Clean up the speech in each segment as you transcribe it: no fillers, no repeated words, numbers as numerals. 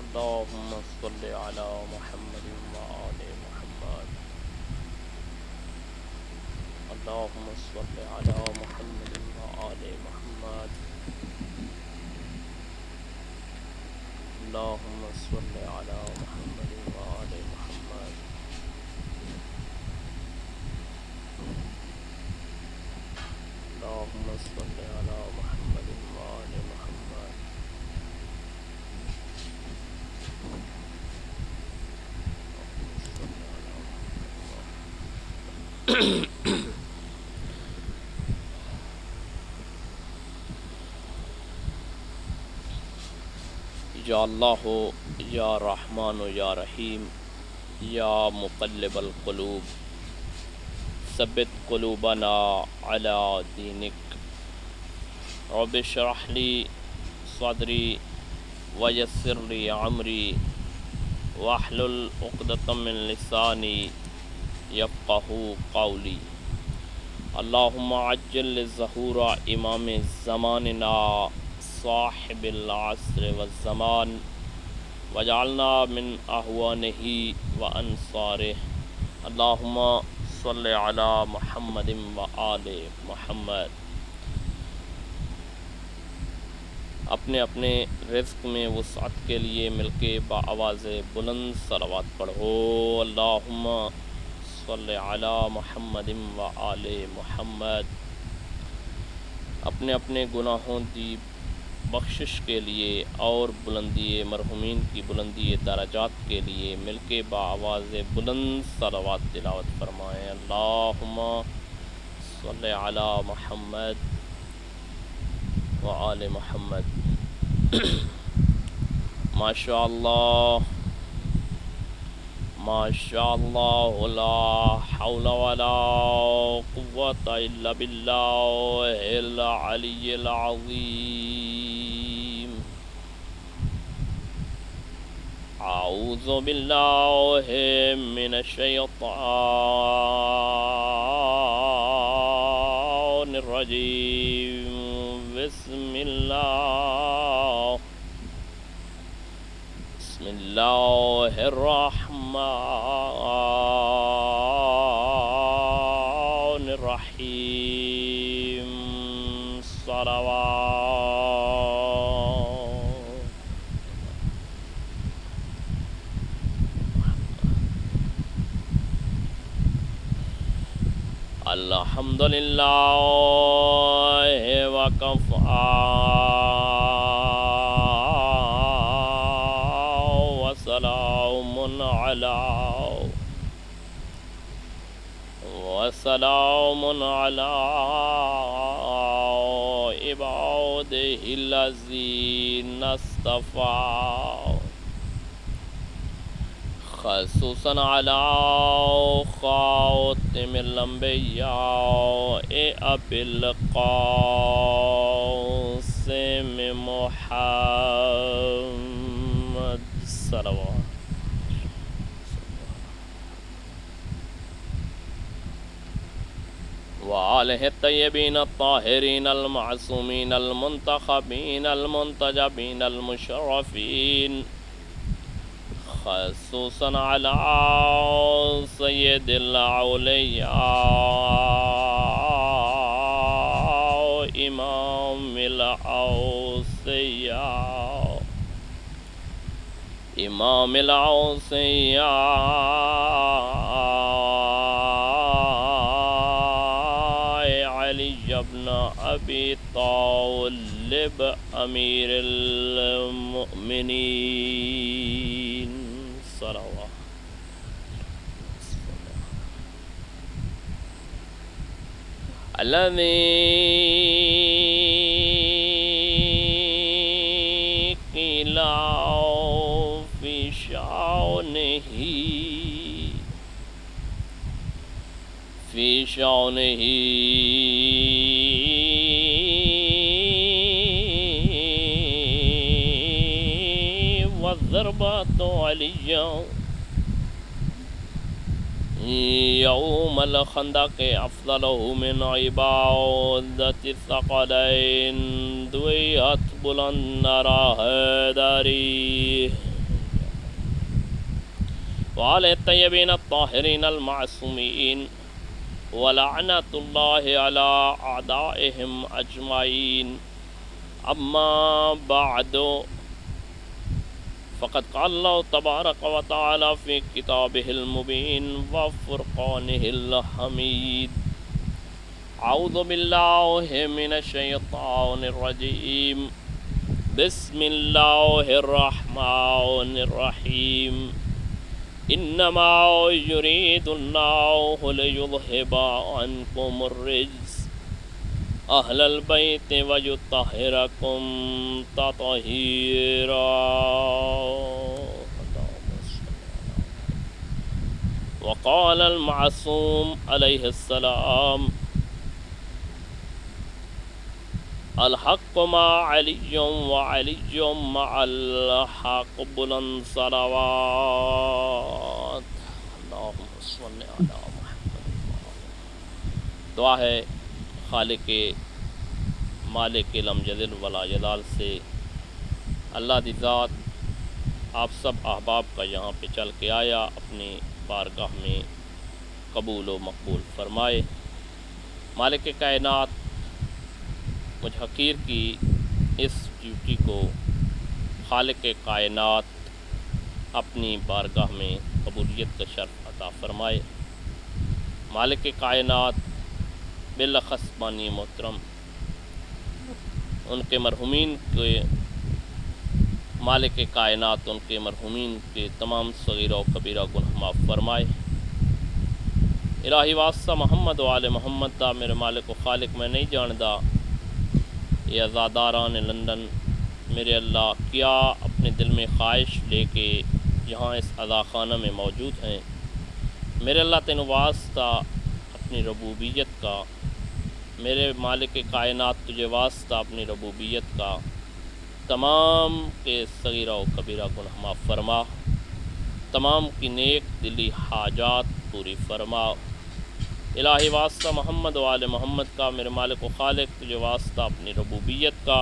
اللهم صل على محمد وآل محمد. اللهم صل على محمد وآل محمد. اللهم صل على محمد وآل محمد. اللهم صل على محمد وآل محمد. یا اللہ یا رحمان یا رحیم یا مقلب القلوب ثبت قلوبنا علی دینک. رب اشرح لی صدری ویسر لی عمری واحلل عقدۃ من لسانی یفقہوا قولی. اللہم عجل ظہور امام زماننا صاحب العصر والزمان وجعلنا من احوانہ وانصارہ. اللہم صل علی محمد وآل محمد. اپنے اپنے رزق میں وسعت کے لیے مل کے بآواز بلند صلوات پڑھو. اللہم صل علی محمد وآل محمد. اپنے اپنے گناہوں دی بخشش کے لیے اور بلندی مرحومین کی بلندی درجات کے لیے مل کے بآواز بلند صلوات تلاوت فرمائیں. اللہم صل علی محمد وآل محمد. ماشاء اللہ ماشاء اللہ لا حول ولا قوة الا باللہ العلی العظیم. اعوذ باللہ من الشیطان الرجیم. بسم اللہ الرحمن الرحیم. صلوات. الحمدللہ وکفی وسلام علی عبادہ الذین اصطفی. خصوصاً علی خاتم الانبیاء ابی القاسم محمد صلوات. وآلہ الطیبین الطاہرین المعصومین المنتخبین المنتجبین المشرفین. خصوصاً علی سید الاولیاء امام الاوصیاء امام علی ابن ابی طالب امیر المؤمنین صلوات. الذی قیل فی شأنہ والضربۃ علی یوم الخندق افضل من عبادت الثقلین. دویت بلند نرا حیدری وعلى الطيبين الطاهرين المعصومين ولعنة الله على أعدائهم أجمعين. أما بعد، فقد قال الله تبارك وتعالى في كتابه المبين وفرقانه الحميد: أعوذ بالله من الشيطان الرجيم، بسم الله الرحمن الرحيم. إنما يريد الله ليذهب عنكم الرجس أهل البيت ويطهركم تطهيرا. وقال المعصوم عليه السلام: الحق مع علي وعلي مع الحق. بلند صلوات. اللهم صل على محمد. دعا ہے خالق مالک لم یزل ولا یزال سے اللہ دی ذات آپ سب احباب کا یہاں پہ چل کے آیا اپنی بارگاہ میں قبول و مقبول فرمائے. مالک کائنات مجھ حقیر کی اس ڈیوٹی کو خالق کائنات اپنی بارگاہ میں قبولیت کا شرف عطا فرمائے. مالک کائنات بالاخص بانی محترم ان کے مرحومین کے مالک کائنات ان کے مرحومین کے تمام صغیرہ و کبیرہ گناہ معاف فرمائے. الہی واسطہ محمد و آل محمد دا میرے مالک و خالق میں نہیں جاندہ یہ عزاداران لندن میرے اللہ کیا اپنے دل میں خواہش لے کے یہاں اس عزاخانہ میں موجود ہیں. میرے اللہ تینوں واسطہ اپنی ربوبیت کا، میرے مالک کائنات تجھے واسطہ اپنی ربوبیت کا تمام کے صغیرہ و کبیرہ گناہ معاف فرما، تمام کی نیک دلی حاجات پوری فرما. الہی واسطہ محمد و آل محمد کا میرے مالک و خالق تجھے واسطہ اپنی ربوبیت کا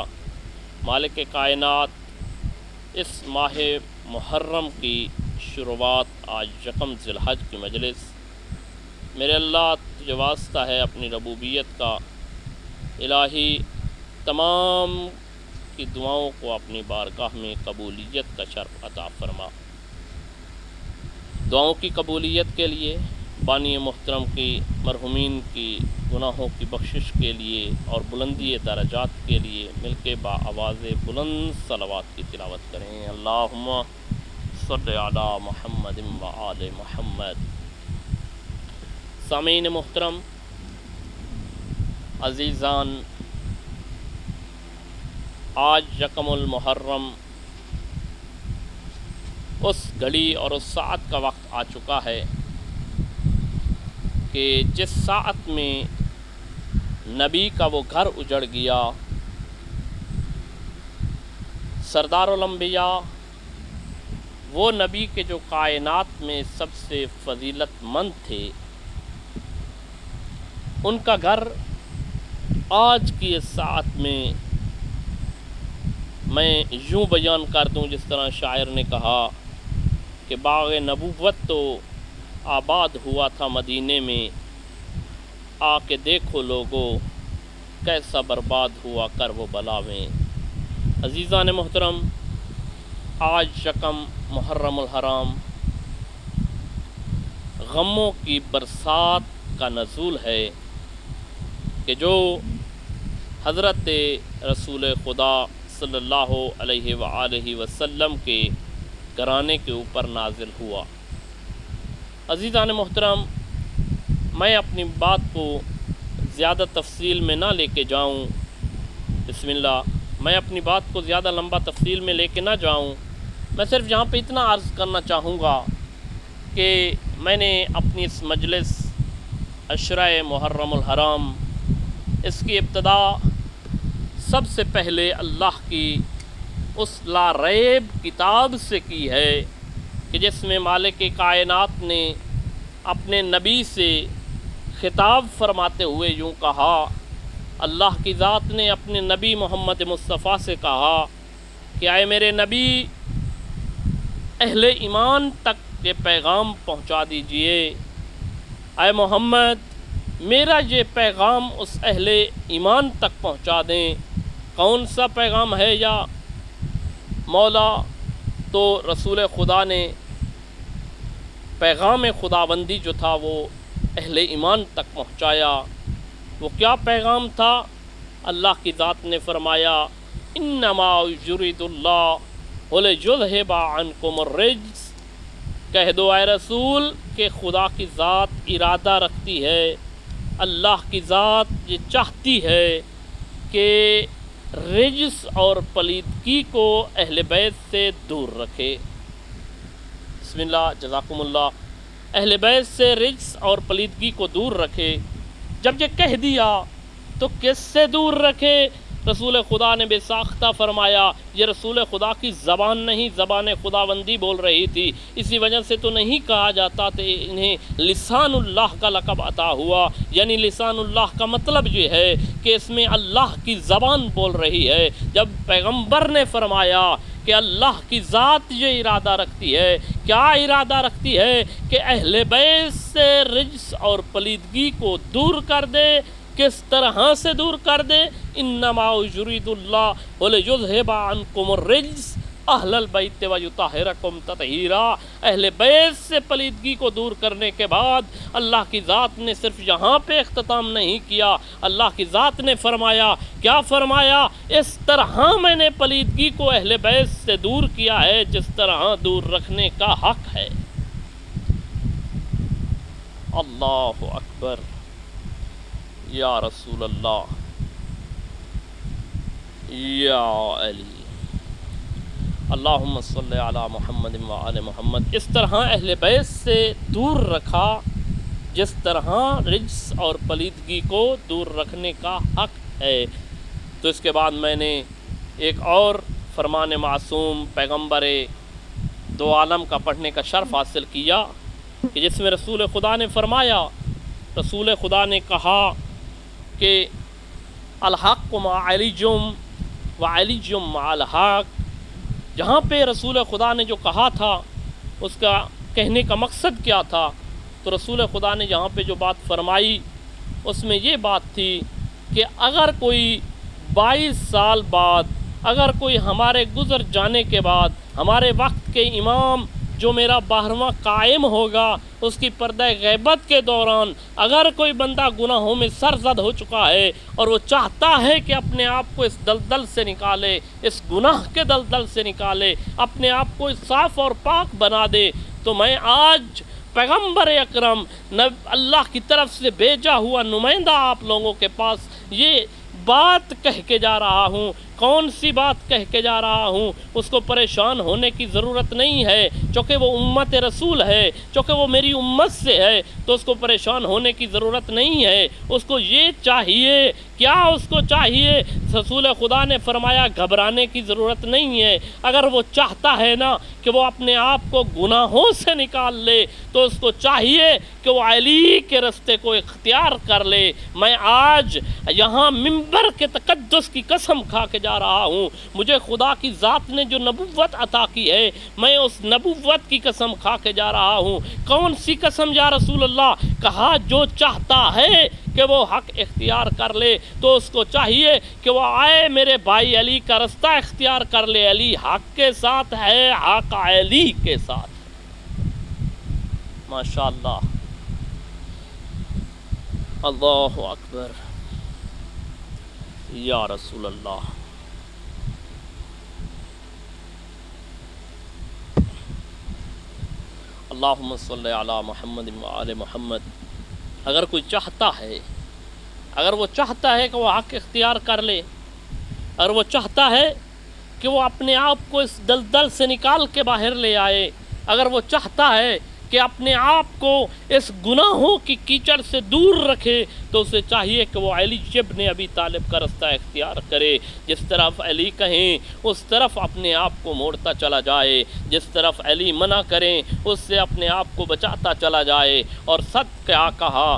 مالک کائنات اس ماہ محرم کی شروعات آج یکم ذی الحج کی مجلس میرے اللہ تجھے واسطہ ہے اپنی ربوبیت کا. الہی تمام کی دعاؤں کو اپنی بارگاہ میں قبولیت کا شرف عطا فرما. دعاؤں کی قبولیت کے لیے، بانی محترم کی مرحومین کی گناہوں کی بخشش کے لیے اور بلندی درجات کے لیے مل کے با آواز بلند صلوات کی تلاوت کریں. اللہم صلی علی محمد و آل محمد. سامعین محترم، عزیزان، آج یکم المحرم اس گھڑی اور اس ساعت کا وقت آ چکا ہے کہ جس ساعت میں نبی کا وہ گھر اجڑ گیا، سردار الانبیاء، وہ نبی کے جو کائنات میں سب سے فضیلت مند تھے، ان کا گھر آج کی اس ساعت میں میں یوں بیان کر دوں جس طرح شاعر نے کہا کہ باغ نبوت تو آباد ہوا تھا مدینے میں، آ کے دیکھو لوگو کیسا برباد ہوا کر وہ بلا میں. عزیزان محترم، آج یکم محرم الحرام غموں کی برسات کا نزول ہے کہ جو حضرت رسول خدا صلی اللہ علیہ وآلہ وسلم کے گھرانے کے اوپر نازل ہوا. عزیزان محترم، میں اپنی بات کو زیادہ تفصیل میں نہ لے کے جاؤں، بسم اللہ، میں اپنی بات کو زیادہ لمبا تفصیل میں لے کے نہ جاؤں. میں صرف یہاں پہ اتنا عرض کرنا چاہوں گا کہ میں نے اپنی اس مجلس عشرہ محرم الحرام اس کی ابتدا سب سے پہلے اللہ کی اس لا ریب کتاب سے کی ہے کہ جس میں مالک کائنات نے اپنے نبی سے خطاب فرماتے ہوئے یوں کہا، اللہ کی ذات نے اپنے نبی محمد مصطفیٰ سے کہا کہ اے میرے نبی، اہل ایمان تک کہ پیغام پہنچا دیجئے، اے محمد میرا یہ پیغام اس اہل ایمان تک پہنچا دیں۔ کون سا پیغام ہے یا مولا؟ تو رسول خدا نے پیغام خداوندی جو تھا وہ اہل ایمان تک پہنچایا۔ وہ کیا پیغام تھا؟ اللہ کی ذات نے فرمایا انما یرید اللہ لیذھب عنکم الرجس، کہہ دو اے رسول کہ خدا کی ذات ارادہ رکھتی ہے، اللہ کی ذات یہ چاہتی ہے کہ رجس اور پلیدگی کو اہل بیت سے دور رکھے۔ بسم اللہ، جزاکم اللہ۔ اہل بیت سے رجس اور پلیدگی کو دور رکھے۔ جب یہ کہہ دیا تو کس سے دور رکھے؟ رسول خدا نے بے ساختہ فرمایا یہ رسول خدا کی زبان نہیں، زبان خداوندی بول رہی تھی، اسی وجہ سے تو نہیں کہا جاتا کہ انہیں لسان اللہ کا لقب عطا ہوا، یعنی لسان اللہ کا مطلب یہ ہے کہ اس میں اللہ کی زبان بول رہی ہے۔ جب پیغمبر نے فرمایا کہ اللہ کی ذات یہ ارادہ رکھتی ہے، کیا ارادہ رکھتی ہے؟ کہ اہل بیت سے رجس اور پلیدگی کو دور کر دے۔ کس طرح سے دور کر دے؟ انما یرید اللہ لیذھب عنکم الرجس اہل البیت ویطہرکم تطہیرا۔ اہل بیت سے پلیدگی کو دور کرنے کے بعد اللہ کی ذات نے صرف یہاں پہ اختتام نہیں کیا، اللہ کی ذات نے فرمایا، کیا فرمایا؟ اس طرح میں نے پلیدگی کو اہل بیت سے دور کیا ہے جس طرح دور رکھنے کا حق ہے۔ اللہ اکبر، یا رسول اللہ، یا علی، اللہم صلی علی محمد وآل محمد۔ اس طرح اہل بیت سے دور رکھا جس طرح رجس اور پلیدگی کو دور رکھنے کا حق ہے۔ تو اس کے بعد میں نے ایک اور فرمان معصوم پیغمبر دو عالم کا پڑھنے کا شرف حاصل کیا کہ جس میں رسول خدا نے فرمایا، رسول خدا نے کہا کہ الحق مع علی و علی مع الحق۔ جہاں پہ رسول خدا نے جو کہا تھا اس کا کہنے کا مقصد کیا تھا؟ تو رسول خدا نے یہاں پہ جو بات فرمائی اس میں یہ بات تھی کہ اگر کوئی 22 سال بعد، اگر کوئی ہمارے گزر جانے کے بعد ہمارے وقت کے امام جو میرا 12واں قائم ہوگا اس کی پردہ غیبت کے دوران اگر کوئی بندہ گناہوں میں سرزد ہو چکا ہے اور وہ چاہتا ہے کہ اپنے آپ کو اس دلدل سے نکالے، اس گناہ کے دلدل سے نکالے، اپنے آپ کو صاف اور پاک بنا دے، تو میں آج پیغمبر اکرم اللہ کی طرف سے بھیجا ہوا نمائندہ آپ لوگوں کے پاس یہ بات کہہ کے جا رہا ہوں۔ کون سی بات کہہ کے جا رہا ہوں؟ اس کو پریشان ہونے کی ضرورت نہیں ہے، چونکہ وہ امت رسول ہے، چونکہ وہ میری امت سے ہے تو اس کو پریشان ہونے کی ضرورت نہیں ہے۔ اس کو یہ چاہیے، کیا اس کو چاہیے؟ رسول خدا نے فرمایا گھبرانے کی ضرورت نہیں ہے۔ اگر وہ چاہتا ہے نا کہ وہ اپنے آپ کو گناہوں سے نکال لے تو اس کو چاہیے کہ وہ علی کے رستے کو اختیار کر لے۔ میں آج یہاں منبر کے تقدس کی قسم کھا کے جا رہا ہوں، مجھے خدا کی ذات نے جو نبوت عطا کی ہے میں اس نبوت کی قسم کھا کے جا رہا ہوں۔ کون سی قسم یا رسول اللہ؟ کہا جو چاہتا ہے کہ وہ حق اختیار کر لے تو اس کو چاہیے کہ وہ آئے میرے بھائی علی کا رستہ اختیار کر لے۔ علی حق کے ساتھ ہے، حق علی کے ساتھ۔ ماشاءاللہ، اللہ اکبر، یا رسول اللہ۔ اللہم صلی علی محمد وآل محمد۔ اگر کوئی چاہتا ہے، اگر وہ چاہتا ہے کہ وہ حق اختیار کر لے، اگر وہ چاہتا ہے کہ وہ اپنے آپ کو اس دلدل سے نکال کے باہر لے آئے، اگر وہ چاہتا ہے کہ اپنے آپ کو اس گناہوں کی کیچڑ سے دور رکھے تو اسے چاہیے کہ وہ علی ابن ابی طالب کا رستہ اختیار کرے۔ جس طرف علی کہیں اس طرف اپنے آپ کو موڑتا چلا جائے، جس طرف علی منع کریں اس سے اپنے آپ کو بچاتا چلا جائے۔ اور سچ کیا کہا،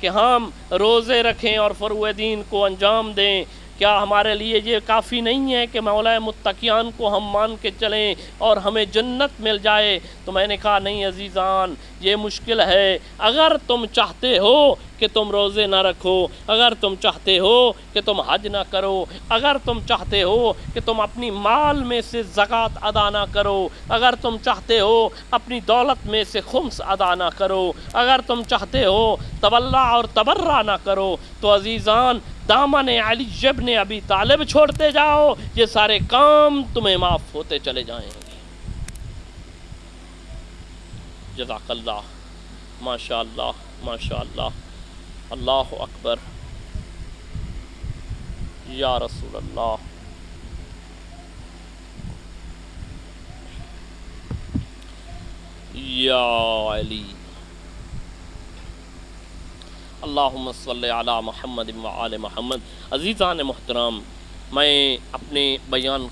کہ ہم روزے رکھیں اور فروع دین کو انجام دیں؟ کیا ہمارے لیے یہ کافی نہیں ہے کہ مولا متقیان کو ہم مان کے چلیں اور ہمیں جنت مل جائے؟ تو میں نے کہا نہیں عزیزان، یہ مشکل ہے۔ اگر تم چاہتے ہو کہ تم روزے نہ رکھو، اگر تم چاہتے ہو کہ تم حج نہ کرو، اگر تم چاہتے ہو کہ تم اپنی مال میں سے زکوٰۃ ادا نہ کرو، اگر تم چاہتے ہو اپنی دولت میں سے خمس ادا نہ کرو، اگر تم چاہتے ہو تولع اور تبرع نہ کرو، تو عزیزان دامن علی ابن ابی طالب چھوڑتے جاؤ، یہ سارے کام تمہیں معاف ہوتے چلے جائیں گے۔ جزاک اللہ، ماشاء اللہ، ماشاء اللہ، اللہ اکبر، یا رسول اللہ۔ یا علی، اللہم صلی علی محمد و آل محمد۔ عزیزان محترم، میں اپنے بیان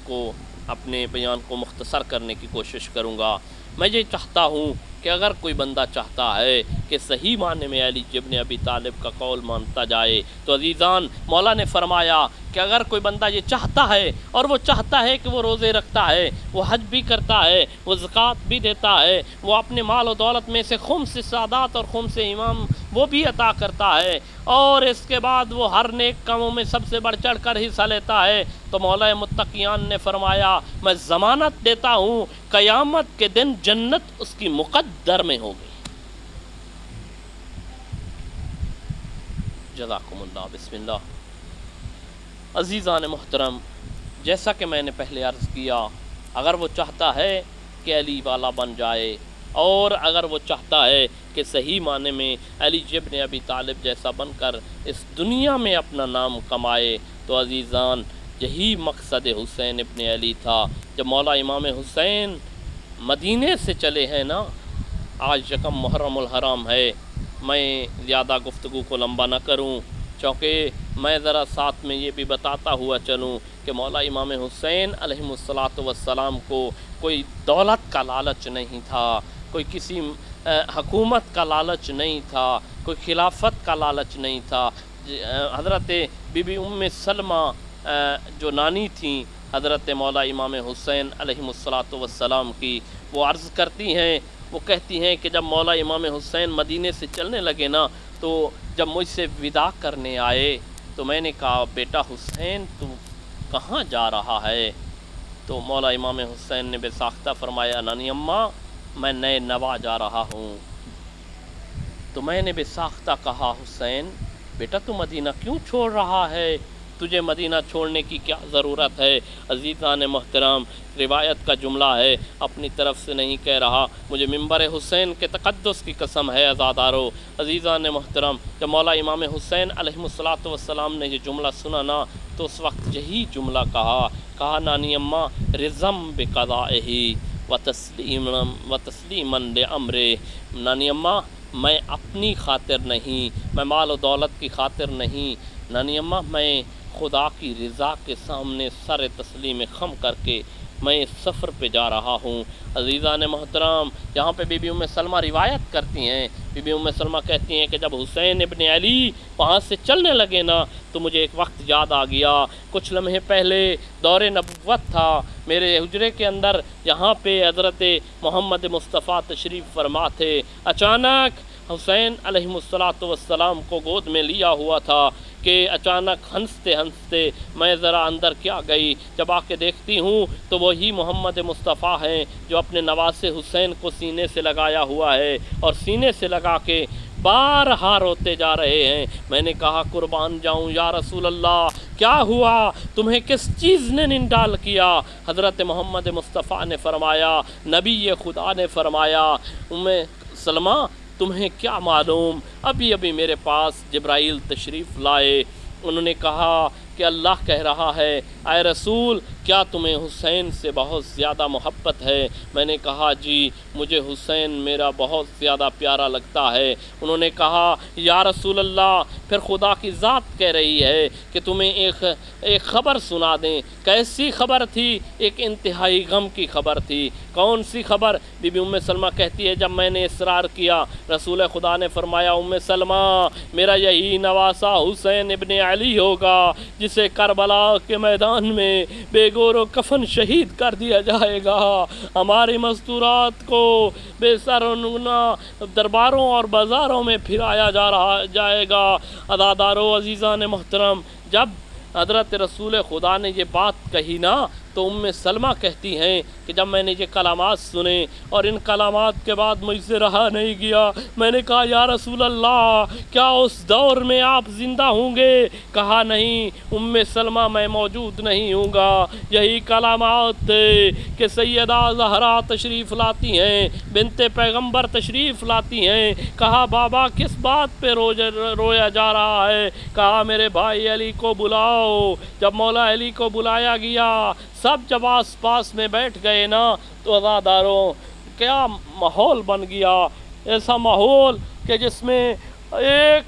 کو مختصر کرنے کی کوشش کروں گا۔ میں یہ چاہتا ہوں کہ اگر کوئی بندہ چاہتا ہے کہ صحیح معنی میں علی ابن ابی طالب کا قول مانتا جائے، تو عزیزان مولا نے فرمایا کہ اگر کوئی بندہ یہ چاہتا ہے اور وہ چاہتا ہے کہ وہ روزے رکھتا ہے، وہ حج بھی کرتا ہے، وہ زکوٰۃ بھی دیتا ہے، وہ اپنے مال و دولت میں سے خمس سادات اور خمس امام وہ بھی عطا کرتا ہے، اور اس کے بعد وہ ہر نیک کاموں میں سب سے بڑھ چڑھ کر حصہ لیتا ہے، تو مولا متقیان نے فرمایا میں ضمانت دیتا ہوں قیامت کے دن جنت اس کی مقدر میں ہوگی۔ جزاکم اللہ، بسم اللہ۔ عزیزان محترم، جیسا کہ میں نے پہلے عرض کیا، اگر وہ چاہتا ہے کہ علی والا بن جائے، اور اگر وہ چاہتا ہے کہ صحیح معنی میں علی ابن ابی طالب جیسا بن کر اس دنیا میں اپنا نام کمائے، تو عزیزان یہی مقصد حسین ابن علی تھا۔ جب مولا امام حسین مدینے سے چلے ہیں نا، آج یکم محرم الحرام ہے، میں زیادہ گفتگو کو لمبا نہ کروں، چونکہ میں ذرا ساتھ میں یہ بھی بتاتا ہوا چلوں کہ مولا امام حسین علیہ السلام کو کوئی دولت کا لالچ نہیں تھا، کوئی کسی حکومت کا لالچ نہیں تھا، کوئی خلافت کا لالچ نہیں تھا۔ حضرت بی بی ام سلمہ جو نانی تھیں حضرت مولا امام حسین علیہ السلام کی، وہ عرض کرتی ہیں، وہ کہتی ہیں کہ جب مولا امام حسین مدینے سے چلنے لگے نا، تو جب مجھ سے وداع کرنے آئے تو میں نے کہا بیٹا حسین تو کہاں جا رہا ہے؟ تو مولا امام حسین نے بے ساختہ فرمایا نانی اماں میں نئے نوا جا رہا ہوں۔ تو میں نے بے ساختہ کہا حسین بیٹا تو مدینہ کیوں چھوڑ رہا ہے؟ تجھے مدینہ چھوڑنے کی کیا ضرورت ہے؟ عزیزان محترم، روایت کا جملہ ہے، اپنی طرف سے نہیں کہہ رہا، مجھے منبر حسین کے تقدس کی قسم ہے عزادارو۔ عزیزان محترم، جب مولا امام حسین علیہ السلام نے یہ جملہ سنا نا، تو اس وقت یہی جملہ کہا نانی اماں رضم بقضائہ وتسلیما لامرہ۔ نانی اماں میں اپنی خاطر نہیں، میں مال و دولت کی خاطر نہیں، نانی اماں میں خدا کی رضا کے سامنے سر تسلیم خم کر کے میں اس سفر پہ جا رہا ہوں۔ عزیزان محترم، یہاں پہ بی بی ام سلمہ روایت کرتی ہیں، بی بی ام سلمہ کہتی ہیں کہ جب حسین ابن علی وہاں سے چلنے لگے نا، تو مجھے ایک وقت یاد آ گیا، کچھ لمحے پہلے دور نبوت تھا، میرے حجرے کے اندر یہاں پہ حضرت محمد مصطفیٰ تشریف فرما تھے، اچانک حسین علیہ السلام کو گود میں لیا ہوا تھا کہ اچانک ہنستے ہنستے میں ذرا اندر کیا گئی، جب آ کے دیکھتی ہوں تو وہی محمد مصطفیٰ ہیں جو اپنے نواسے حسین کو سینے سے لگایا ہوا ہے، اور سینے سے لگا کے بارہا روتے جا رہے ہیں۔ میں نے کہا قربان جاؤں یا رسول اللہ، کیا ہوا؟ تمہیں کس چیز نے ننڈال کیا؟ حضرت محمد مصطفیٰ نے فرمایا، نبی خدا نے فرمایا، ام سلمہ تمہیں کیا معلوم، ابھی میرے پاس جبرائیل تشریف لائے، انہوں نے کہا کہ اللہ کہہ رہا ہے اے رسول کیا تمہیں حسین سے بہت زیادہ محبت ہے؟ میں نے کہا جی مجھے حسین میرا بہت زیادہ پیارا لگتا ہے۔ انہوں نے کہا یا رسول اللہ پھر خدا کی ذات کہہ رہی ہے کہ تمہیں ایک خبر سنا دیں۔ کیسی خبر تھی؟ ایک انتہائی غم کی خبر تھی۔ کون سی خبر؟ بی بی ام سلمہ کہتی ہے جب میں نے اصرار کیا رسول خدا نے فرمایا ام سلمہ میرا یہی نواسہ حسین ابن علی ہوگا جسے کربلا کے میدان میں بے گور و کفن شہید کر دیا جائے گا۔ ہماری مستورات کو بے سر و نگنا درباروں اور بازاروں میں پھرایا جائے گا۔ عزادارو عزیزان محترم، جب حضرت رسول خدا نے یہ بات کہی نا تو ام سلمہ کہتی ہیں کہ جب میں نے یہ کلمات سنے اور ان کلمات کے بعد مجھ سے رہا نہیں گیا، میں نے کہا یا رسول اللہ کیا اس دور میں آپ زندہ ہوں گے؟ کہا نہیں ام سلمہ میں موجود نہیں ہوں گا۔ یہی کلمات تھے کہ سیدہ زہرا تشریف لاتی ہیں، بنت پیغمبر تشریف لاتی ہیں۔ کہا بابا کس بات پہ رویا جا رہا ہے؟ کہا میرے بھائی علی کو بلاؤ۔ جب مولا علی کو بلایا گیا، سب جب آس پاس میں بیٹھ گئے نا تو عزاداروں کیا ماحول بن گیا، ایسا ماحول کہ جس میں ایک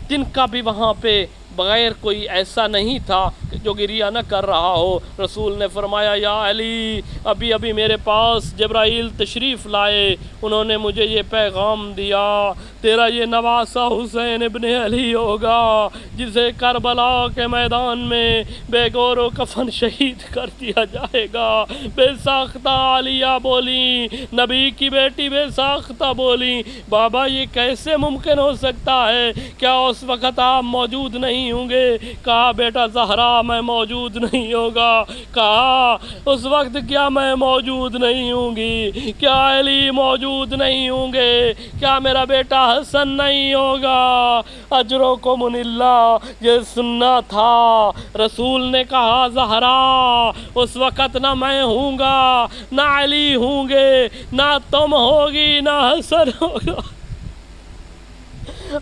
دن کا بھی وہاں پہ بغیر کوئی ایسا نہیں تھا کہ جو گریہ نہ کر رہا ہو۔ رسول نے فرمایا یا علی ابھی میرے پاس جبرائیل تشریف لائے، انہوں نے مجھے یہ پیغام دیا تیرا یہ نواسہ حسین ابن علی ہوگا جسے کربلا کے میدان میں بے گور و کفن شہید کر دیا جائے گا۔ بے ساختہ عالیہ بولی، نبی کی بیٹی بے ساختہ بولی بابا یہ کیسے ممکن ہو سکتا ہے؟ کیا اس وقت آپ موجود نہیں ہوں گے؟ کہا بیٹا زہرا میں موجود نہیں ہوگا۔ کہا اس وقت کیا میں موجود نہیں ہوں گی؟ کیا علی موجود نہیں ہوں گے؟ کیا میرا بیٹا حسن نہیں ہوگا؟ اجرکم اللہ، یہ سننا تھا۔ رسول نے کہا زہرا اس وقت نہ میں ہوں گا، نہ علی ہوں گے، نہ تم ہوگی، نہ حسن ہوگا۔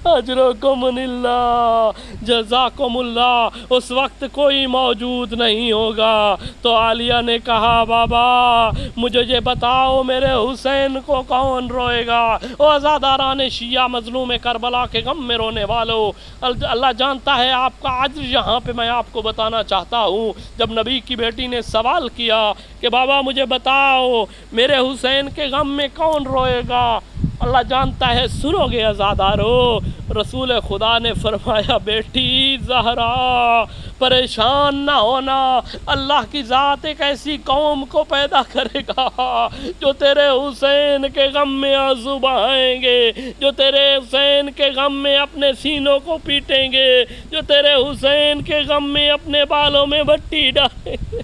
اجرکم اللہ، جزاکم اللہ، اس وقت کوئی موجود نہیں ہوگا۔ تو عالیہ نے کہا بابا مجھے یہ بتاؤ میرے حسین کو کون روئے گا؟ او عزاداران شیعہ مظلوم کربلا کے غم میں رونے والو، اللہ جانتا ہے آپ کا عجر یہاں پہ میں آپ کو بتانا چاہتا ہوں۔ جب نبی کی بیٹی نے سوال کیا کہ بابا مجھے بتاؤ میرے حسین کے غم میں کون روئے گا، اللہ جانتا ہے سنو گے عزادارو۔ رسول خدا نے فرمایا بیٹی زہرا پریشان نہ ہونا، اللہ کی ذات ایک ایسی قوم کو پیدا کرے گا جو تیرے حسین کے غم میں آنسو بہائیں گے، جو تیرے حسین کے غم میں اپنے سینوں کو پیٹیں گے، جو تیرے حسین کے غم میں اپنے بالوں میں بٹی ڈالیں گے۔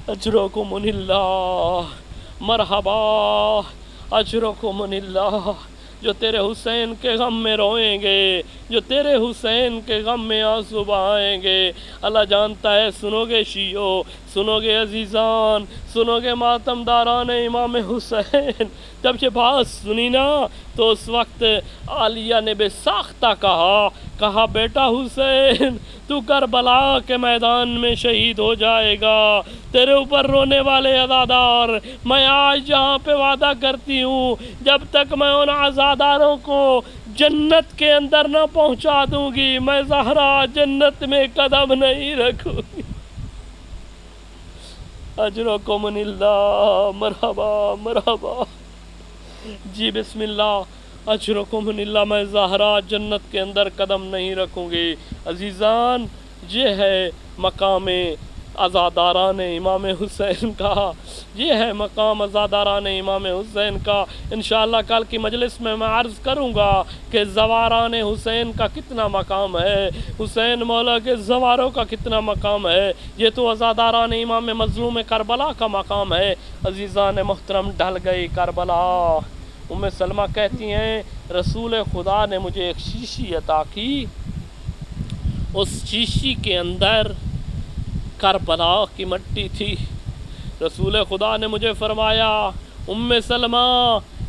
اجرکم اللہ، مرحبا اجرکم اللہ، جو تیرے حسین کے غم میں روئیں گے، جو تیرے حسین کے غم میں آنسو بہائیں گے، اللہ جانتا ہے۔ سنو گے شیعو، سنو گے عزیزان، سنو گے ماتم داران امام حسین۔ جب یہ بات سنی نا تو اس وقت عالیہ نے بے ساختہ کہا بیٹا حسین تو کربلا کے میدان میں شہید ہو جائے گا، تیرے اوپر رونے والے عزادار میں آج یہاں پہ وعدہ کرتی ہوں جب تک میں ان عزاداروں کو جنت کے اندر نہ پہنچا دوں گی میں زہرا جنت میں قدم نہیں رکھوں گی۔ اجرکم اللہ، مرحبا مرحبا، جی بسم اللہ، اجرکم اللہ، میں زہرا جنت کے اندر قدم نہیں رکھوں گی۔ عزیزان یہ ہے مقام عزاداران امام حسین کا، یہ ہے مقام عزاداران امام حسین کا۔ انشاءاللہ کل کی مجلس میں عرض کروں گا کہ زواران حسین کا کتنا مقام ہے، حسین مولا کے زواروں کا کتنا مقام ہے۔ یہ تو عزاداران امام مظلوم کربلا کا مقام ہے۔ عزیزان محترم ڈھل گئی کربلا۔ ام سلمہ کہتی ہیں رسول خدا نے مجھے ایک شیشی عطا کی، اس شیشی کے اندر کربلا کی مٹی تھی۔ رسول خدا نے مجھے فرمایا ام سلمہ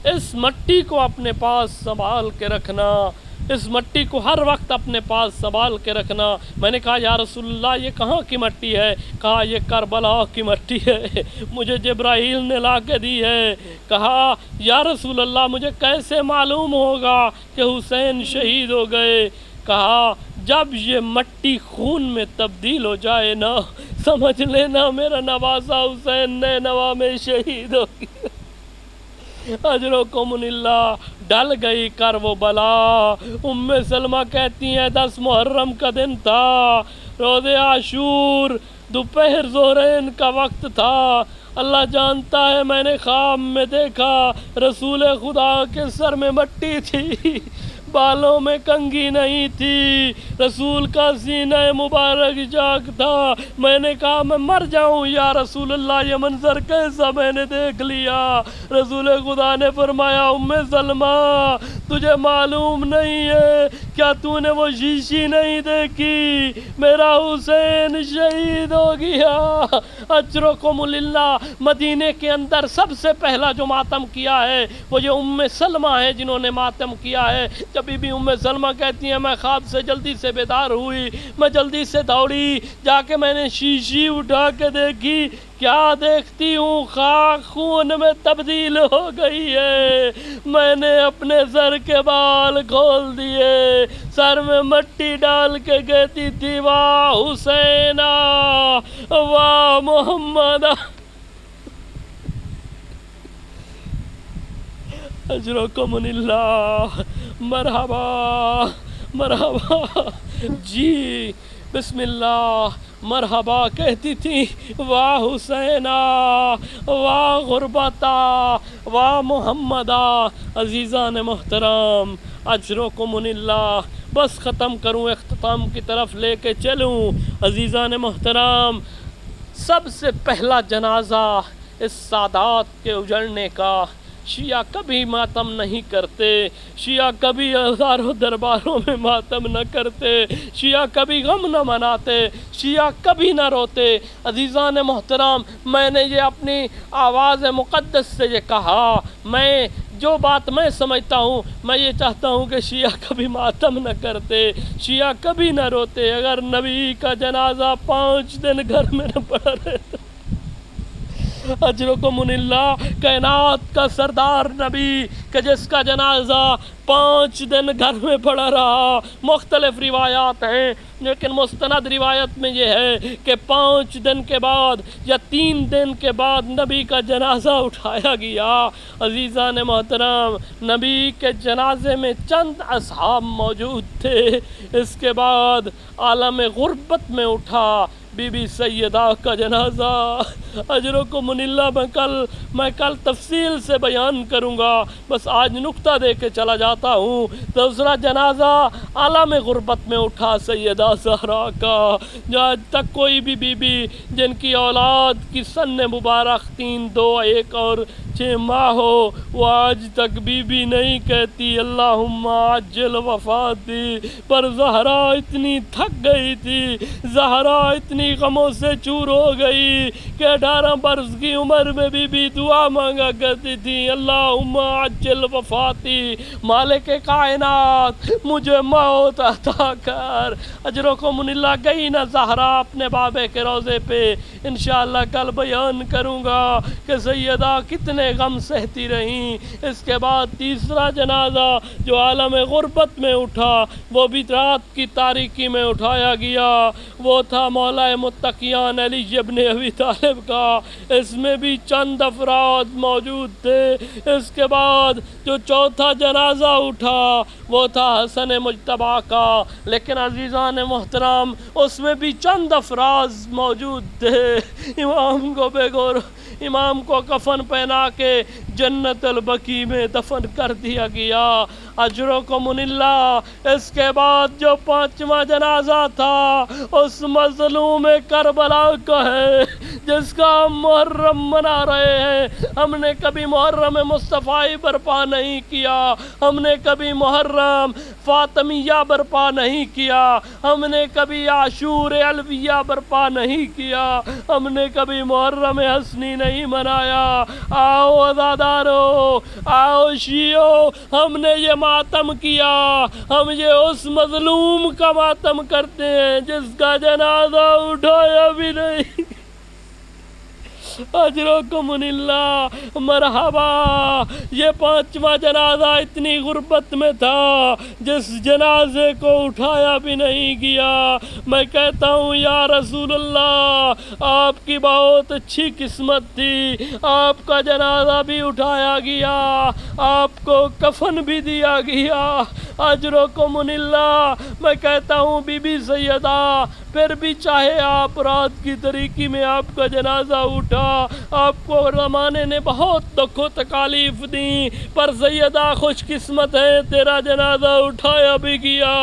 اس مٹی کو اپنے پاس سنبھال کے رکھنا، اس مٹی کو ہر وقت اپنے پاس سنبھال کے رکھنا۔ میں نے کہا یا رسول اللہ یہ کہاں کی مٹی ہے؟ کہا یہ کربلا کی مٹی ہے، مجھے جبرائیل نے لا کے دی ہے۔ کہا یا رسول اللہ مجھے کیسے معلوم ہوگا کہ حسین شہید ہو گئے؟ کہا جب یہ مٹی خون میں تبدیل ہو جائے نا، سمجھ لینا میرا نواسا حسین نینوا میں شہید ہو گیا۔ اجرکم اللہ، ڈل گئی کر وہ بلا۔ ام سلمہ کہتی ہیں 10 محرم کا دن تھا، روز عاشور، دوپہر ظہرین کا وقت تھا۔ اللہ جانتا ہے میں نے خواب میں دیکھا رسول خدا کے سر میں مٹی تھی، بالوں میں کنگھی نہیں تھی، رسول کا سینہ مبارک چاک تھا۔ میں نے کہا میں مر جاؤں یا رسول اللہ، یہ منظر کیسا میں نے دیکھ لیا؟ رسول خدا نے فرمایا ام سلمہ تجھے معلوم نہیں ہے کیا تو نے وہ شیشی نہیں دیکھی؟ میرا حسین شہید ہو گیا۔ اجرکم اللہ، مدینے کے اندر سب سے پہلا جو ماتم کیا ہے وہ یہ ام سلمہ ہے جنہوں نے ماتم کیا ہے۔ جب بی بی ام سلمہ کہتی ہیں میں خواب سے جلدی سے بیدار ہوئی، میں جلدی سے دوڑی، جا کے میں نے شیشی اٹھا کے دیکھی، کیا دیکھتی ہوں خاک خون میں تبدیل ہو گئی ہے۔ میں نے اپنے سر کے بال کھول دیے، سر میں مٹی ڈال کے کہتی تھی واہ حسینہ، واہ محمد۔ اجرکم اللہ، مرحبا مرحبا، جی بسم اللہ، مرحبا کہتی تھی، واہ حسینہ، واہ غربتا، واہ محمدہ۔ عزیزان محترم، اجرکم اللہ، بس ختم کروں، اختتام کی طرف لے کے چلوں۔ عزیزان محترم، سب سے پہلا جنازہ اس سادات کے اجڑنے کا، شیعہ کبھی ماتم نہیں کرتے، شیعہ کبھی ہزاروں درباروں میں ماتم نہ کرتے، شیعہ کبھی غم نہ مناتے، شیعہ کبھی نہ روتے۔ عزیزان محترم، میں نے یہ اپنی آواز مقدس سے یہ کہا، میں جو بات میں سمجھتا ہوں، میں یہ چاہتا ہوں کہ شیعہ کبھی ماتم نہ کرتے، شیعہ کبھی نہ روتے۔ اگر نبی کا جنازہ 5 دن گھر میں نہ پڑا رہتا، اجرکم اللہ، کائنات کا سردار نبی کہ جس کا جنازہ 5 دن گھر میں پڑا رہا، مختلف روایات ہیں لیکن مستند روایت میں یہ ہے کہ 5 دن کے بعد یا 3 دن کے بعد نبی کا جنازہ اٹھایا گیا۔ عزیزان محترم، نبی کے جنازے میں چند اصحاب موجود تھے، اس کے بعد عالم غربت میں اٹھا بی بی سیدہ کا جنازہ۔ اجرکم اللہ، میں کل تفصیل سے بیان کروں گا، بس آج نقطہ دے کے چلا جاتا ہوں۔ دوسرا جنازہ عالم غربت میں اٹھا سیدہ زہرا کا، جو آج تک کوئی بھی بی بی جن کی اولاد کی سن مبارک 3، 2، 1 اور 6 ماہ ہو، وہ آج تک بی بی نہیں کہتی اللہم عجل وفاتی۔ پر زہرا اتنی تھک گئی تھی، زہرا اتنی غموں سے چور ہو گئی کہ 18 برس کی عمر میں بھی دعا مانگا کرتی تھی اللہم عجل وفاتی، مالک کائنات مجھے موت عطا کر۔ اجرکم اللہ، گئی نہ زہرا اپنے بابے کے روضے پہ، انشاءاللہ کل بیان کروں گا کہ سیدہ کتنے غم سہتی رہیں۔ اس کے بعد تیسرا جنازہ جو عالم غربت میں اٹھا، وہ بھی رات کی تاریکی میں اٹھایا گیا، وہ تھا مولا متقیان علی ابن ابی طالب کا۔ اس میں بھی چند افراد موجود تھے۔ اس کے بعد جو چوتھا جنازہ اٹھا وہ تھا حسن مجتبیٰ کا، لیکن عزیزان محترم اس میں بھی چند افراد موجود تھے۔ امام کو کفن پہنا کے جنت البقیع میں دفن کر دیا گیا۔ اجرکم اللہ، اس کے بعد جو 5واں جنازہ تھا اس مظلوم کربلا کا ہے جس کا ہم محرم منا رہے ہیں. ہم نے کبھی محرم مصطفی برپا نہیں کیا، ہم نے کبھی محرم فاطمیہ برپا نہیں کیا، ہم نے کبھی عاشور الویہ برپا نہیں کیا، ہم نے کبھی محرم حسنی نہیں منایا. آؤ عزادارو، آؤ شیعو، ہم نے یہ ماتم کیا. ہم یہ اس مظلوم کا ماتم کرتے ہیں جس کا جنازہ اٹھایا بھی نہیں. اجرکم اللہ، مرحبا. یہ 5واں جنازہ اتنی غربت میں تھا جس جنازے کو اٹھایا بھی نہیں گیا. میں کہتا ہوں یا رسول اللہ، آپ کی بہت اچھی قسمت تھی، آپ کا جنازہ بھی اٹھایا گیا، آپ کو کفن بھی دیا گیا. اجرکم اللہ. میں کہتا ہوں بی بی سیدہ، پھر بھی چاہے آپ رات کی تاریکی میں آپ کا جنازہ اٹھا، آپ کو زمانے نے بہت دکھ و تکالیف دی، پر سیدہ خوش قسمت ہے، تیرا جنازہ اٹھایا بھی گیا،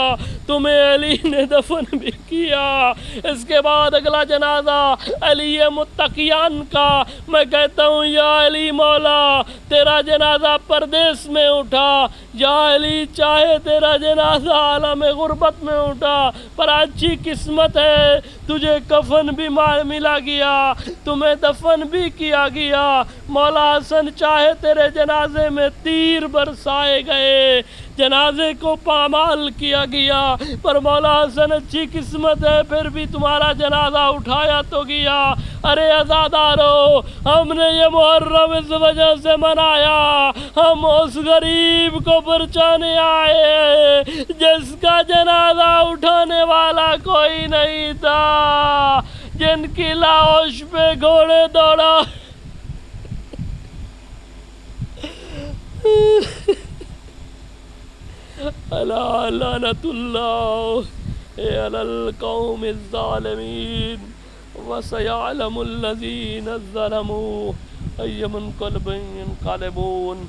تمہیں علی نے دفن بھی کیا. اس کے بعد اگلا جنازہ علی متقیان کا. میں کہتا ہوں یا علی مولا، تیرا جنازہ پردیس میں اٹھا، یا علی چاہے تیرا جنازہ عالم غربت میں اٹھا، پر اچھی قسمت ہے تجھے کفن بھی ملا گیا، تمہیں دفن بھی کیا گیا. مولا حسن چاہے تیرے جنازے میں تیر برسائے گئے، جنازے کو پامال کیا گیا، پر مولا حسن اچھی قسمت ہے پھر بھی تمہارا جنازہ اٹھایا تو گیا. ارے عزادارو، ہم نے یہ محرم اس وجہ سے منایا، ہم اس غریب کو پہچانے آئے جس کا جنازہ اٹھانے والا کوئی نہیں تھا، جن کی لاش پہ گھوڑے دوڑا. الا لعنت اللہ علی القوم الظالمین وسيعلم الذين ظلموا أي منقلب ينقلبون.